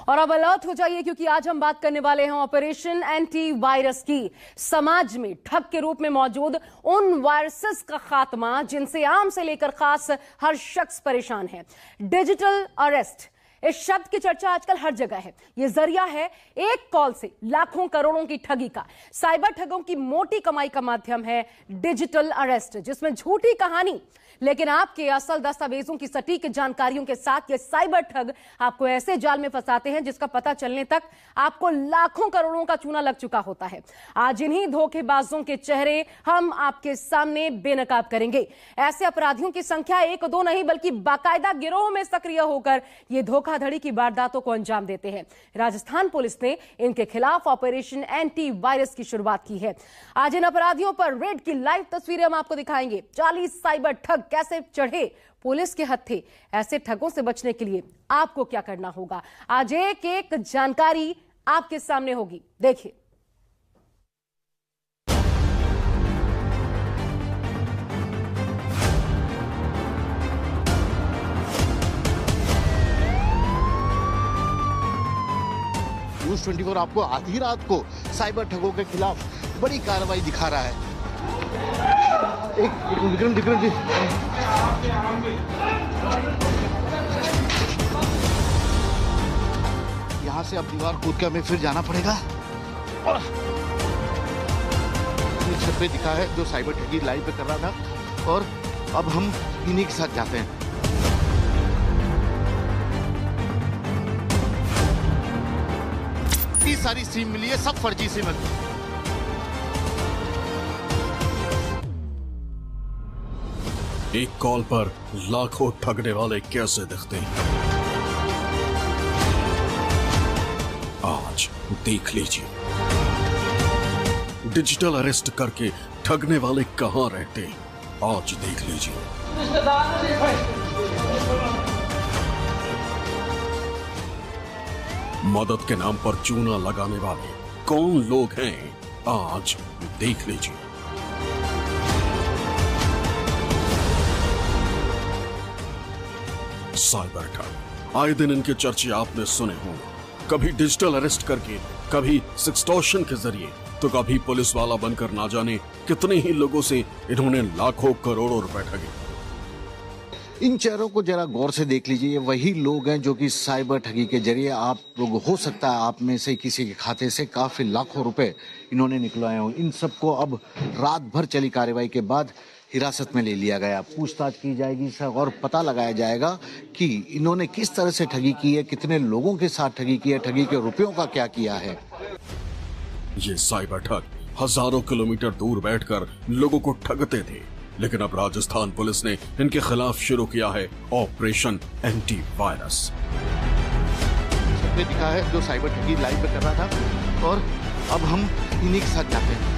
और अब अलर्ट हो जाइए क्योंकि आज हम बात करने वाले हैं ऑपरेशन एंटी वायरस की। समाज में ठग के रूप में मौजूद उन वायरसेस का खात्मा जिनसे आम से लेकर खास हर शख्स परेशान है। डिजिटल अरेस्ट, इस शब्द की चर्चा आजकल हर जगह है। यह जरिया है एक कॉल से लाखों करोड़ों की ठगी का। साइबर ठगों की मोटी कमाई का माध्यम है डिजिटल अरेस्ट, जिसमें झूठी कहानी लेकिन आपके असल दस्तावेजों की सटीक जानकारियों के साथ ये साइबर ठग आपको ऐसे जाल में फंसाते हैं जिसका पता चलने तक आपको लाखों करोड़ों का चूना लग चुका होता है। आज इन्हीं धोखेबाजों के चेहरे हम आपके सामने बेनकाब करेंगे। ऐसे अपराधियों की संख्या एक दो नहीं बल्कि बाकायदा गिरोह में सक्रिय होकर ये धोखाधड़ी की वारदातों को अंजाम देते हैं। राजस्थान पुलिस ने इनके खिलाफ ऑपरेशन एंटी वायरस की शुरुआत की है। आज इन अपराधियों पर रेड की लाइव तस्वीरें हम आपको दिखाएंगे। 40 साइबर ठग कैसे चढ़े पुलिस के हत्थे। ऐसे ठगों से बचने के लिए आपको क्या करना होगा, आज एक एक जानकारी आपके सामने होगी। देखिए। न्यूज़ 24 आपको आधी रात को साइबर ठगों के खिलाफ बड़ी कार्रवाई दिखा रहा है। एक विक्रम जी, यहाँ से अब दीवार कूद के हमें फिर जाना पड़ेगा। ये छत दिखा है जो साइबर ठगी लाइव पे कर रहा था और अब हम इन्हीं के साथ जाते हैं। इतनी सारी सिम मिली है, सब फर्जी सिम है। एक कॉल पर लाखों ठगने वाले कैसे दिखते हैं, आज देख लीजिए। डिजिटल अरेस्ट करके ठगने वाले कहां रहते हैं, आज देख लीजिए। मदद के नाम पर चूना लगाने वाले कौन लोग हैं, आज देख लीजिए। साइबर ठग, आए दिन इनके चर्चे आपने सुने होंगे। कभी डिजिटल अरेस्ट करके, कभी सेक्सटॉर्शन के जरिए, तो कभी पुलिस वाला बनकर ना जाने कितने ही लोगों से इन्होंने लाखों करोड़ों रुपए ठगे। इन चेहरों को जरा गौर से देख लीजिए। ये वही लोग हैं जो कि साइबर ठगी के जरिए, आप लोग हो सकता है आप में से किसी के खाते से काफी लाखों रुपए इन्होंने निकलवाए हों। इन सबको अब रात भर चली कार्रवाई के बाद हिरासत में ले लिया गया। पूछताछ की जाएगी सर और पता लगाया जाएगा कि इन्होंने किस तरह से ठगी की है, कितने लोगों के साथ ठगी की है, ठगी के रुपयों का क्या किया है। ये साइबर ठग हजारों किलोमीटर दूर बैठकर लोगों को ठगते थे, लेकिन अब राजस्थान पुलिस ने इनके खिलाफ शुरू किया है ऑपरेशन एंटी वायरस। दिखा है जो साइबर ठगी लाइव पे कर रहा था और अब हम इन्हीं के साथ जाते हैं।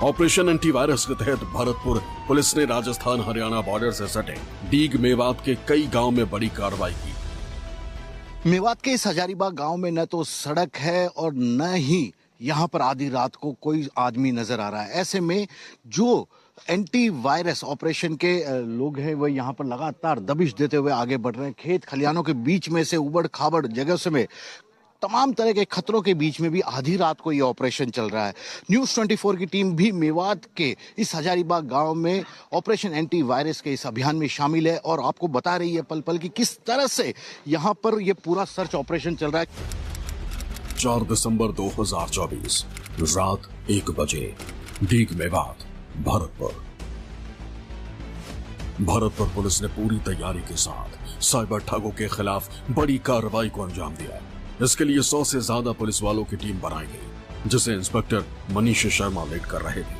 ऑपरेशन एंटी वायरस के तहत भरतपुर पुलिस ने राजस्थान हरियाणा बॉर्डर से सटे डीग मेवात के कई गांव में बड़ी कार्रवाई की। मेवात के इस हजारीबाग गांव में न तो सड़क है और न ही यहाँ पर आधी रात को कोई आदमी नजर आ रहा है। ऐसे में जो एंटी वायरस ऑपरेशन के लोग हैं वह यहाँ पर लगातार दबिश देते हुए आगे बढ़ रहे हैं। खेत खलियानों के बीच में से उबड़ खाबड़ जगह से में तमाम तरह के खतरों के बीच में भी आधी रात को ये ऑपरेशन चल रहा है। न्यूज़ 24 की टीम भी मेवात के इस हजारीबाग गांव में ऑपरेशन एंटी वायरस के इस अभियान में शामिल है और आपको बता रही है पल पल की किस तरह से यहाँ पर ये पूरा सर्च ऑपरेशन चल रहा है। 4 दिसंबर 2024 रात 1 बजे डीग मेवात भरतपुर पुलिस ने पूरी तैयारी के साथ साइबर ठगों के खिलाफ बड़ी कार्रवाई को अंजाम दिया। इसके लिए 100 से ज्यादा पुलिस वालों की टीम बनाई गई, जिसे इंस्पेक्टर मनीष शर्मा लीड कर रहे थे।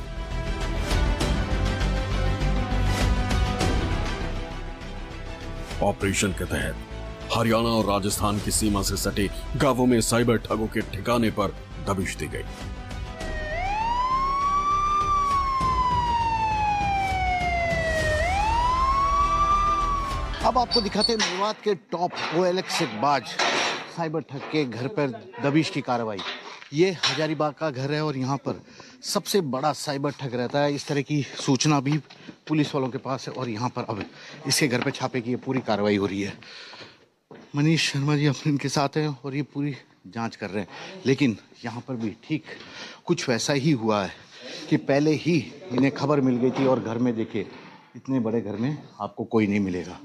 ऑपरेशन के तहत हरियाणा और राजस्थान की सीमा से सटे गांवों में साइबर ठगों के ठिकाने पर दबिश दी गई। अब आपको दिखाते हैं मेवात के टॉप OLX बाज साइबर ठग के घर पर दबिश की कार्रवाई। ये हजारीबाग का घर है और यहाँ पर सबसे बड़ा साइबर ठग रहता है। इस तरह की सूचना भी पुलिस वालों के पास है और यहाँ पर अब इसके घर पे छापे की ये पूरी कार्रवाई हो रही है। मनीष शर्मा जी अपने इनके साथ हैं और ये पूरी जांच कर रहे हैं। लेकिन यहाँ पर भी ठीक कुछ वैसा ही हुआ है कि पहले ही इन्हें खबर मिल गई थी और घर में देखिए इतने बड़े घर में आपको कोई नहीं मिलेगा।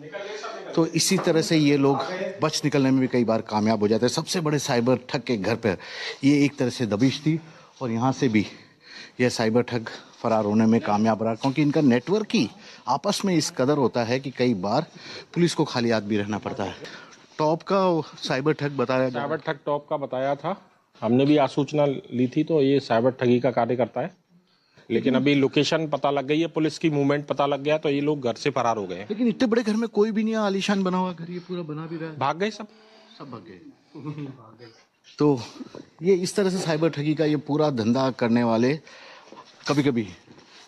तो इसी तरह से ये लोग बच निकलने में भी कई बार कामयाब हो जाते हैं। सबसे बड़े साइबर ठग के घर पर ये एक तरह से दबिश थी और यहाँ से भी यह साइबर ठग फरार होने में कामयाब रहा, क्योंकि इनका नेटवर्क ही आपस में इस कदर होता है कि कई बार पुलिस को खाली हाथ भी रहना पड़ता है। टॉप का साइबर ठग बताया, साइबर ठग टॉप का बताया था, हमने भी आसूचना ली थी, तो ये साइबर ठगी का कार्य करता है। लेकिन अभी लोकेशन पता लग गई है, पुलिस की मूवमेंट पता लग गया, तो ये लोग घर से फरार हो गए हैं। लेकिन इतने बड़े घर में कोई भी नहीं है, आलीशान बना हुआ घर ये पूरा बना भी रहा है। भाग गए सब भाग गए। तो ये इस तरह से साइबर ठगी का ये पूरा धंधा करने वाले कभी कभी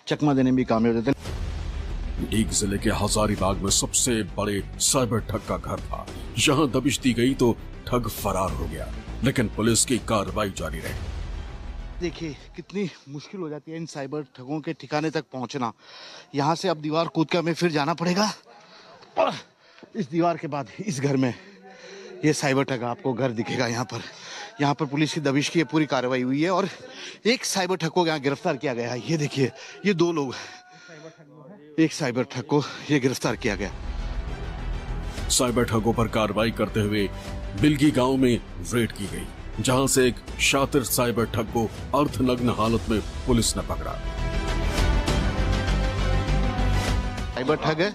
चकमा देने में भी कामयाब होते हैं। एक जिले के हजारीबाग में सबसे बड़े साइबर ठग का घर था। यहाँ दबिश दी गई तो ठग फरार हो गया, लेकिन पुलिस की कार्रवाई जारी रही। देखिए कितनी मुश्किल हो जाती है इन साइबर ठगों के ठिकाने तक पहुंचना। यहाँ से अब दीवार कूद कर हमें फिर जाना पड़ेगा और इस दीवार के बाद इस घर में ये साइबर ठग आपको घर दिखेगा। यहाँ पर पुलिस की दबिश की पूरी कार्रवाई हुई है और एक साइबर ठग को यहाँ गिरफ्तार किया गया है। ये देखिए ये दो लोग, एक साइबर ठग को ये गिरफ्तार किया गया। साइबर ठगों पर कार्रवाई करते हुए बिलगी गांव में रेड की गई, जहां से एक शातिर साइबर ठग को अर्धनग्न हालत में पुलिस ने पकड़ा। साइबर ठग है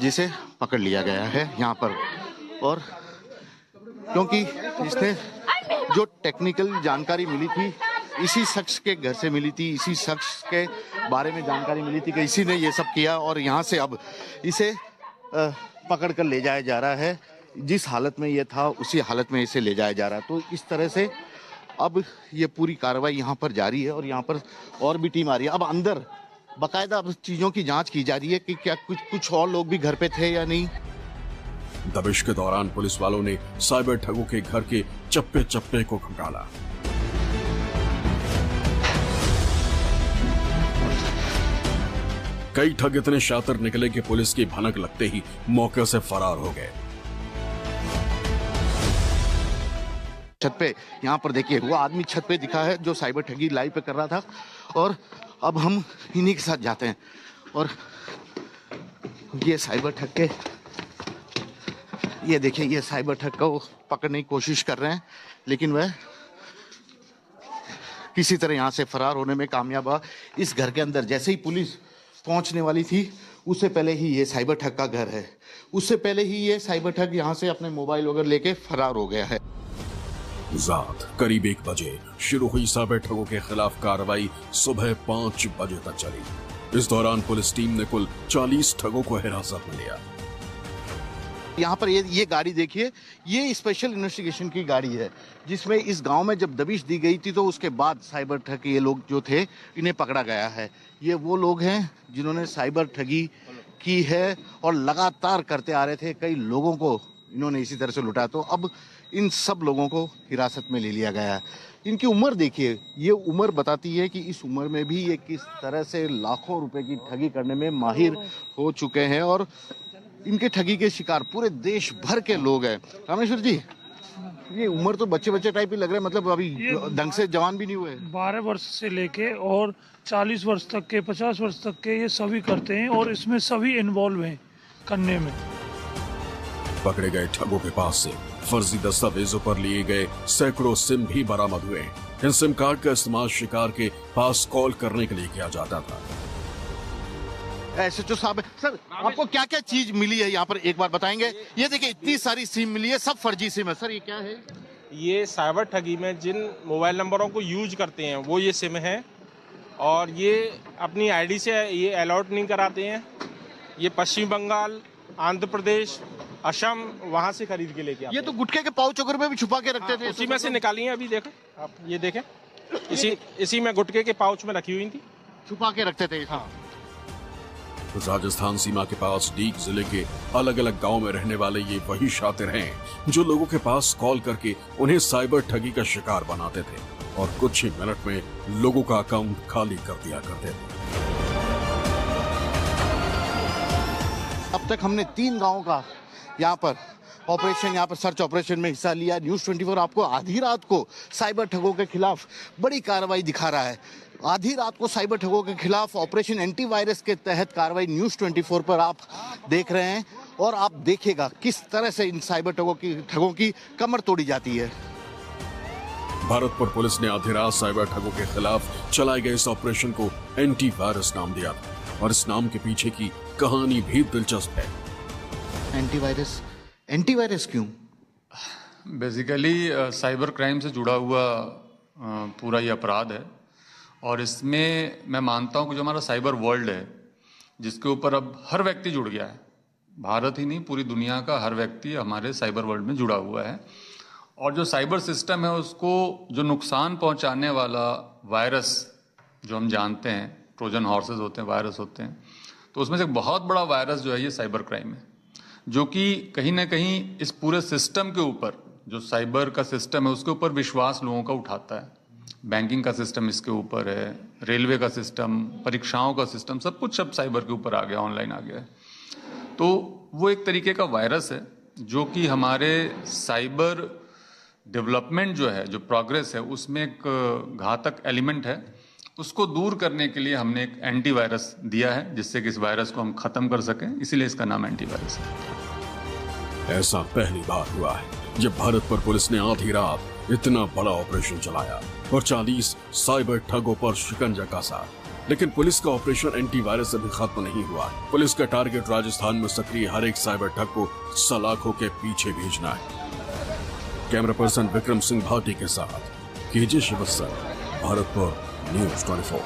जिसे पकड़ लिया गया है यहाँ पर, और क्योंकि इसने जो टेक्निकल जानकारी मिली थी इसी शख्स के घर से मिली थी, इसी शख्स के बारे में जानकारी मिली थी कि इसी ने ये सब किया और यहाँ से अब इसे पकड़ कर ले जाया जा रहा है। जिस हालत में ये था उसी हालत में इसे ले जाया जा रहा है। तो इस तरह से अब ये पूरी कार्रवाई यहाँ पर जारी है और यहाँ पर और भी टीम आ रही है। अब अंदर बाकायदा अब चीज़ों की जांच की जा रही है कि क्या कुछ और लोग भी घर पे थे या नहीं। दबिश के दौरान पुलिस वालों ने साइबर ठगों के घर के चप्पे चप्पे को खंगाला। कई ठग इतने शातिर निकले कि पुलिस की भनक लगते ही मौके से फरार हो गए। छत पे यहाँ पर देखिए वो आदमी छत पे दिखा है जो साइबर ठगी लाइव पे कर रहा था, और अब हम इन्हीं के साथ जाते हैं और ये साइबर ठग के ये देखिए ये साइबर ठग को पकड़ने की कोशिश कर रहे हैं, लेकिन वह किसी तरह यहाँ से फरार होने में कामयाब हुआ। इस घर के अंदर जैसे ही पुलिस पहुंचने वाली थी उससे पहले ही ये साइबर ठग का घर है, उससे पहले ही ये साइबर ठग यहाँ से अपने मोबाइल वगैरह लेके फरार हो गया है। रात करीब 1 बजे शुरू हुई साइबर ठगों के खिलाफ कार्रवाई सुबह 5 बजे तक चली। इस दौरान पुलिस टीम ने कुल 40 ठगों को हिरासत में लिया। यहाँ पर ये गाड़ी देखिए, ये स्पेशल इन्वेस्टिगेशन की गाड़ी है जिसमें इस गांव में जब दबिश दी गई थी तो उसके बाद साइबर ठग ये लोग जो थे इन्हें पकड़ा गया है। ये वो लोग हैं जिन्होंने साइबर ठगी की है और लगातार करते आ रहे थे, कई लोगों को इन्होंने इसी तरह से लुटाया। तो अब इन सब लोगों को हिरासत में ले लिया गया है। इनकी उम्र देखिए, ये उम्र बताती है कि इस उम्र में भी ये किस तरह से लाखों रुपए की ठगी करने में माहिर हो चुके हैं और इनके ठगी के शिकार पूरे देश भर के लोग हैं। रामेश्वर जी, ये उम्र तो बच्चे टाइप ही लग रहे हैं, मतलब अभी ढंग से जवान भी नहीं हुए। 12 वर्ष से लेके और 40 वर्ष तक के, 50 वर्ष तक के ये सभी करते हैं और इसमें सभी इन्वॉल्व हैं करने में। पकड़े गए ठगों के पास से फर्जी दस्तावेजों पर लिए गए सैकड़ों सिम भी बरामद हुए। इन सिम कार्ड का इस्तेमाल शिकार के पास कॉल करने के लिए किया जाता था। SHO साहब, सर आपको क्या क्या चीज मिली है यहाँ पर एक बार बताएंगे? ये देखिए इतनी सारी सिम मिली है, सब फर्जी सिम है। सर ये क्या है? ये साइबर ठगी में जिन मोबाइल नंबरों को यूज करते हैं वो ये सिम है, और ये अपनी आईडी से ये अलॉट नहीं कराते हैं। ये पश्चिम बंगाल, आंध्र प्रदेश, असम, वहाँ से खरीद के लेके आते हैं। ये तो गुटखे के पाउच वगैरह में भी छुपा के रखते थे। उसी में से निकाली है, अभी देखो आप, ये देखें, इसी में गुटखे के पाउच में रखी हुई थी, छुपा के रखते थे। हाँ। राजस्थान सीमा के पास डीग जिले के अलग अलग गांव में रहने वाले ये वही शातिर हैं जो लोगों के पास कॉल करके उन्हें साइबर ठगी का शिकार बनाते थे और कुछ ही मिनट में लोगों का अकाउंट खाली कर दिया करते थे। तक हमने 3 गाँवों का यहाँ पर सर्च ऑपरेशन में हिस्सा लिया। न्यूज़ 24 आपको आधी रात को साइबर ठगों के खिलाफ बड़ी कार्रवाई दिखा रहा है। आधी रात को साइबर ठगों के खिलाफ ऑपरेशन एंटीवायरस के तहत कार्रवाई न्यूज़ 24 पर आप देख रहे हैं और आप देखिएगा किस तरह से इन साइबर ठगों की कमर तोड़ी जाती है। भरतपुर पुलिस ने आधी रात साइबर ठगों के खिलाफ चलाए गए इस ऑपरेशन को एंटीवायरस नाम दिया और इस नाम के पीछे की कहानी भी दिलचस्प है। एंटीवायरस क्यों? बेसिकली साइबर क्राइम से जुड़ा हुआ पूरा ये अपराध है और इसमें मैं मानता हूँ कि जो हमारा साइबर वर्ल्ड है जिसके ऊपर अब हर व्यक्ति जुड़ गया है, भारत ही नहीं पूरी दुनिया का हर व्यक्ति हमारे साइबर वर्ल्ड में जुड़ा हुआ है और जो साइबर सिस्टम है उसको जो नुकसान पहुंचाने वाला वायरस जो हम जानते हैं ट्रोजन हॉर्सेस होते हैं, वायरस होते हैं, तो उसमें से एक बहुत बड़ा वायरस जो है ये साइबर क्राइम है, जो कि कहीं ना कहीं इस पूरे सिस्टम के ऊपर जो साइबर का सिस्टम है उसके ऊपर विश्वास लोगों का उठाता है। बैंकिंग का सिस्टम इसके ऊपर है, रेलवे का सिस्टम, परीक्षाओं का सिस्टम, सब कुछ अब साइबर के ऊपर आ गया, ऑनलाइन आ गया है। तो वो एक तरीके का वायरस है जो कि हमारे साइबर डेवलपमेंट जो है, जो प्रोग्रेस है, उसमें एक घातक एलिमेंट है। उसको दूर करने के लिए हमने एक एंटीवायरस दिया है जिससे कि इस वायरस को हम खत्म कर सकें, इसीलिए इसका नाम एंटीवायरस है। ऐसा पहली बार हुआ है जब भरतपुर पुलिस ने आधी रात इतना बड़ा ऑपरेशन चलाया और 40 साइबर ठगों पर शिकंजा कसा। लेकिन पुलिस का ऑपरेशन एंटीवायरस अभी खत्म नहीं हुआ। पुलिस का टारगेट राजस्थान में सक्रिय हर एक साइबर ठग को सलाखों के पीछे भेजना है। कैमरा पर्सन विक्रम सिंह भाटी के साथ KJ Srivastava, Bharatpur, news 24।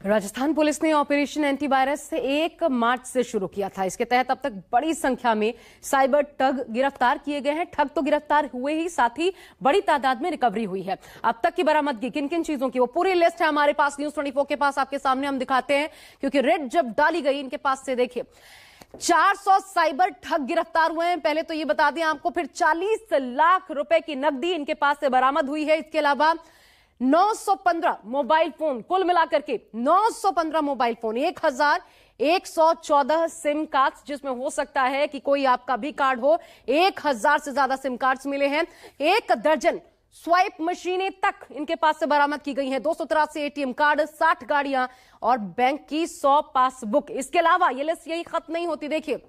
Rajasthan police ने ऑपरेशन एंटीवायरस से 1 मार्च से शुरू किया था। इसके तहत अब तक बड़ी संख्या में साइबर ठग गिरफ्तार किए गए हैं। ठग तो गिरफ्तार हुए ही, साथ ही बड़ी तादाद में रिकवरी हुई है। अब तक की बरामदगी किन किन चीजों की, वो पूरी लिस्ट है हमारे पास न्यूज़ 24 के पास, आपके सामने हम दिखाते हैं। क्योंकि रेड जब डाली गई इनके पास से, देखिए 400 साइबर ठग गिरफ्तार हुए हैं। पहले तो ये बता दें आपको, फिर 40 लाख रुपए की नकदी इनके पास से बरामद हुई है। इसके अलावा 915 मोबाइल फोन, कुल मिलाकर के 915 मोबाइल फोन, 1114 सिम कार्ड्स, जिसमें हो सकता है कि कोई आपका भी कार्ड हो। 1000 से ज्यादा सिम कार्ड्स मिले हैं। 1 दर्जन स्वाइप मशीनें तक इनके पास से बरामद की गई हैं। 283 एटीएम कार्ड, 60 गाड़ियां और बैंक की 100 पासबुक। इसके अलावा ये लिस्ट यही खत्म नहीं होती। देखिए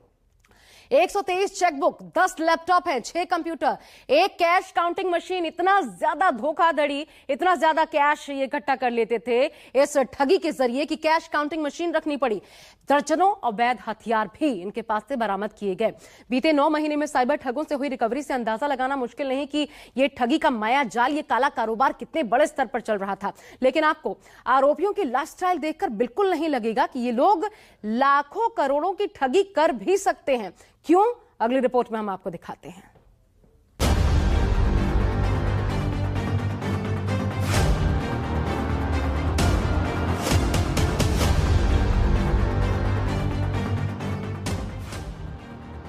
123 चेकबुक, 10 लैपटॉप हैं, 6 कंप्यूटर, 1 कैश काउंटिंग मशीन। इतना ज्यादा धोखाधड़ी, इतना ज्यादा कैश ये इकट्ठा कर लेते थे इस ठगी के जरिए कि कैश काउंटिंग मशीन रखनी पड़ी। दर्जनों अवैध हथियार भी इनके पास से बरामद किए गए। बीते 9 महीने में साइबर ठगों से हुई रिकवरी से अंदाजा लगाना मुश्किल नहीं कि ये ठगी का माया जाल, ये काला कारोबार कितने बड़े स्तर पर चल रहा था। लेकिन आपको आरोपियों की लाइफस्टाइल देखकर बिल्कुल नहीं लगेगा कि ये लोग लाखों करोड़ों की ठगी कर भी सकते हैं। क्यों? अगली रिपोर्ट में हम आपको दिखाते हैं।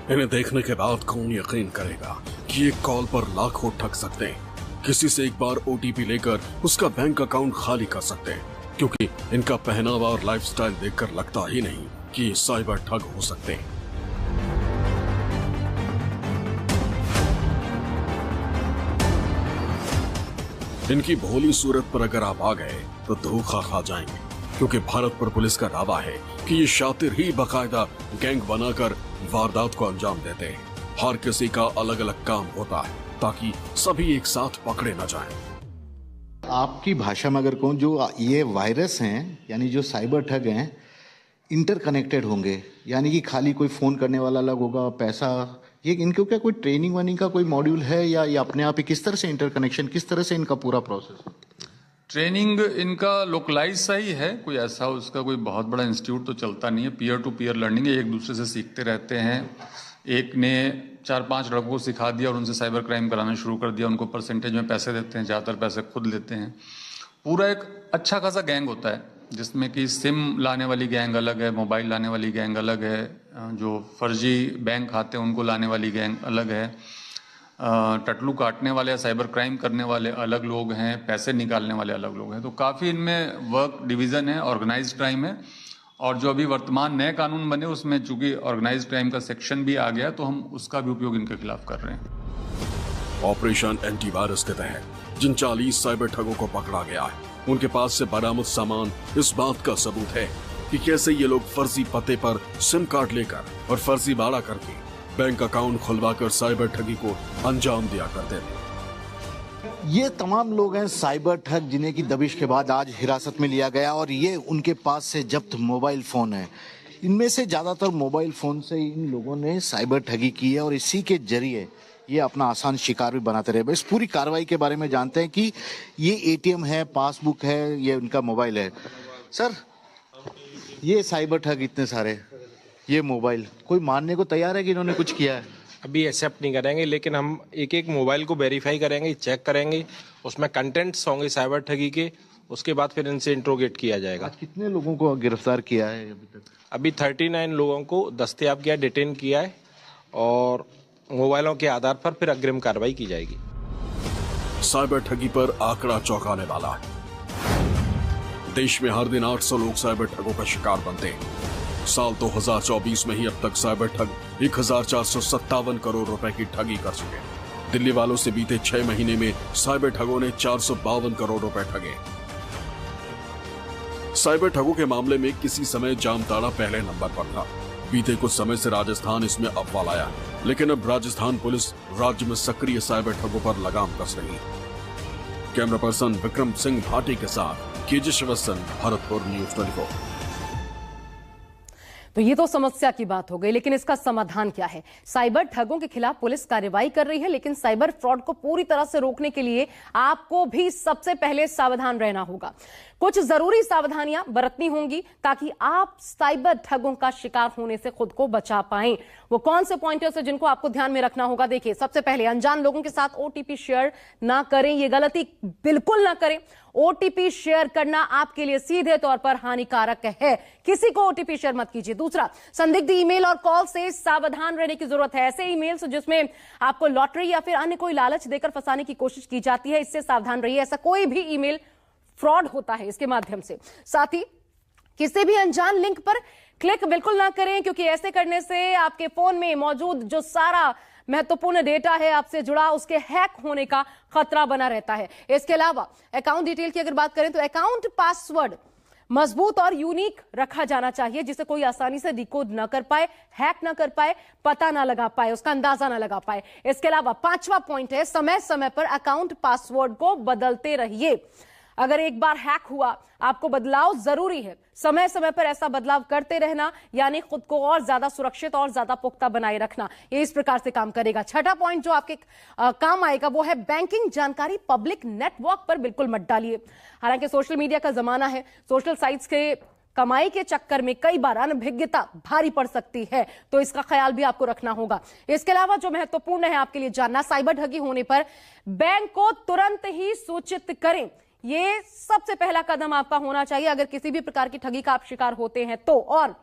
इन्हें देखने के बाद कौन यकीन करेगा कि एक कॉल पर लाखों ठग सकते हैं, किसी से एक बार ओटीपी लेकर उसका बैंक अकाउंट खाली कर सकते हैं, क्योंकि इनका पहनावा और लाइफस्टाइल देखकर लगता ही नहीं कि साइबर ठग हो सकते हैं। इनकी भोली सूरत पर अगर आप आ गए तो धोखा खा जाएंगे, क्योंकि भरतपुर पुलिस का दावा है कि ये शातिर ही बकायदा गैंग बनाकर वारदात को अंजाम देते हैं। हर किसी का अलग अलग काम होता है ताकि सभी एक साथ पकड़े न जाएं। आपकी भाषा में अगर कहूँ, जो ये वायरस हैं यानी जो साइबर ठग हैं, इंटरकनेक्टेड होंगे, यानी कि खाली कोई फोन करने वाला अलग होगा, पैसा, ये इनको क्या कोई ट्रेनिंग वानिंग का कोई मॉड्यूल है या ये अपने आप ही किस तरह से इंटरकनेक्शन, किस तरह से इनका पूरा प्रोसेस? ट्रेनिंग इनका लोकलाइज सा ही है, कोई ऐसा उसका कोई बहुत बड़ा इंस्टीट्यूट तो चलता नहीं है। पीयर टू पीयर लर्निंग है, एक दूसरे से सीखते रहते हैं। एक ने 4-5 लड़कों को सिखा दिया और उनसे साइबर क्राइम कराना शुरू कर दिया। उनको परसेंटेज में पैसे देते हैं, ज़्यादातर पैसे खुद लेते हैं। पूरा एक अच्छा खासा गैंग होता है जिसमें कि सिम लाने वाली गैंग अलग है, मोबाइल लाने वाली गैंग अलग है, जो फर्जी बैंक खाते हैं उनको लाने वाली गैंग अलग है, टटलू काटने वाले, साइबर क्राइम करने वाले अलग लोग हैं, पैसे निकालने वाले अलग लोग हैं। तो काफ़ी इनमें वर्क डिवीज़न है, ऑर्गेनाइज्ड क्राइम है और जो अभी वर्तमान नए कानून बने उसमें चूंकि ऑर्गेनाइज्ड क्राइम का सेक्शन भी आ गया, तो हम उसका भी उपयोग इनके खिलाफ कर रहे हैं। ऑपरेशन एंटीवायरस के तहत जिन 40 साइबर ठगों को पकड़ा गया है, उनके पास से बरामद सामान इस बात का सबूत है कि कैसे ये लोग फर्जी पते पर सिम कार्ड लेकर और फर्जी भाड़ा करके बैंक अकाउंट खुलवाकर साइबर ठगी को अंजाम दिया करते थे। ये तमाम लोग हैं साइबर ठग, जिन्हें की दबिश के बाद आज हिरासत में लिया गया और ये उनके पास से जब्त मोबाइल फोन है। इनमें से ज्यादातर मोबाइल फोन से इन लोगों ने साइबर ठगी की है और इसी के जरिए ये अपना आसान शिकार भी बनाते रहे। इस पूरी कार्रवाई के बारे में जानते हैं कि ये एटीएम है, पासबुक है, ये उनका मोबाइल है। सर, ये साइबर ठग इतने सारे, ये मोबाइल, कोई मानने को तैयार है कि इन्होंने कुछ किया है? अभी एक्सेप्ट नहीं करेंगे, लेकिन हम एक एक मोबाइल को वेरीफाई करेंगे, चेक करेंगे, उसमें कंटेंट्स होंगे साइबर ठगी के, उसके बाद फिर इनसे इंट्रोगेट किया जाएगा। आज कितने लोगों को गिरफ्तार किया है अभी तक? अभी 39 लोगों को दस्तयाब किया, डिटेन किया है और मोबाइलों के आधार पर फिर अग्रिम कार्रवाई की जाएगी। साइबर ठगी पर आंकड़ा चौंकाने वाला है। देश में हर दिन 800 लोग साइबर ठगों का शिकार बनते हैं। साल 2024 में ही अब तक साइबर ठग 1457 करोड़ रुपए की ठगी कर चुके हैं। दिल्ली वालों से बीते 6 महीने में साइबर ठगों ने 452 करोड़ रुपए ठगे। साइबर ठगों के मामले में किसी समय जामताड़ा पहले नंबर पर था। बीते कुछ समय से राजस्थान इसमें अव्वल आया, लेकिन अब राजस्थान पुलिस राज्य में सक्रिय साइबर ठगों पर लगाम कस रही है। कैमरा पर्सन विक्रम सिंह भाटी के साथ केजे श्रीवास्तव, भरतपुर न्यूज 24। तो ये तो समस्या की बात हो गई, लेकिन इसका समाधान क्या है? साइबर ठगों के खिलाफ पुलिस कार्रवाई कर रही है, लेकिन साइबर फ्रॉड को पूरी तरह से रोकने के लिए आपको भी सबसे पहले सावधान रहना होगा। कुछ जरूरी सावधानियां बरतनी होंगी ताकि आप साइबर ठगों का शिकार होने से खुद को बचा पाएं। वो कौन से पॉइंटर्स है जिनको आपको ध्यान में रखना होगा? देखिए, सबसे पहले अनजान लोगों के साथ ओटीपी शेयर ना करें, ये गलती बिल्कुल ना करें। ओटीपी शेयर करना आपके लिए सीधे तौर पर हानिकारक है, किसी को ओटीपी शेयर मत कीजिए। दूसरा, संदिग्ध ईमेल और कॉल से सावधान रहने की जरूरत है। ऐसे ईमेल्स जिसमें आपको लॉटरी या फिर अन्य कोई लालच देकर फंसाने की कोशिश की जाती है, इससे सावधान रहिए। ऐसा कोई भी ईमेल फ्रॉड होता है इसके माध्यम से। साथ ही किसी भी अनजान लिंक पर क्लिक बिल्कुल ना करें, क्योंकि ऐसे करने से आपके फोन में मौजूद जो सारा महत्वपूर्ण डेटा है आपसे जुड़ा, उसके हैक होने का खतरा बना रहता है। इसके अलावा अकाउंट डिटेल की अगर बात करें तो अकाउंट पासवर्ड मजबूत और यूनिक रखा जाना चाहिए, जिसे कोई आसानी से डिकोड ना कर पाए, हैक ना कर पाए, पता ना लगा पाए, उसका अंदाजा ना लगा पाए। इसके अलावा 5वां पॉइंट है, समय समय पर अकाउंट पासवर्ड को बदलते रहिए। अगर एक बार हैक हुआ, आपको बदलाव जरूरी है। समय समय पर ऐसा बदलाव करते रहना, यानी खुद को और ज्यादा सुरक्षित और ज्यादा पुख्ता बनाए रखना, ये इस प्रकार से काम करेगा। 6वां पॉइंट जो आपके काम आएगा वो है बैंकिंग जानकारी पब्लिक नेटवर्क पर बिल्कुल मत डालिए। हालांकि सोशल मीडिया का जमाना है, सोशल साइट्स के कमाई के चक्कर में कई बार अनभिज्ञता भारी पड़ सकती है, तो इसका ख्याल भी आपको रखना होगा। इसके अलावा जो महत्वपूर्ण है आपके लिए जानना, साइबर ठगी होने पर बैंक को तुरंत ही सूचित करें। ये सबसे पहला कदम आपका होना चाहिए अगर किसी भी प्रकार की ठगी का आप शिकार होते हैं तो। और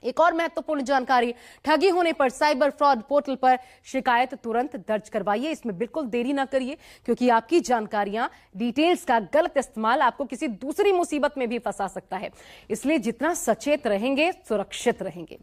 एक और महत्वपूर्ण जानकारी, ठगी होने पर साइबर फ्रॉड पोर्टल पर शिकायत तुरंत दर्ज करवाइए। इसमें बिल्कुल देरी ना करिए, क्योंकि आपकी जानकारियां, डिटेल्स का गलत इस्तेमाल आपको किसी दूसरी मुसीबत में भी फंसा सकता है। इसलिए जितना सचेत रहेंगे, सुरक्षित रहेंगे।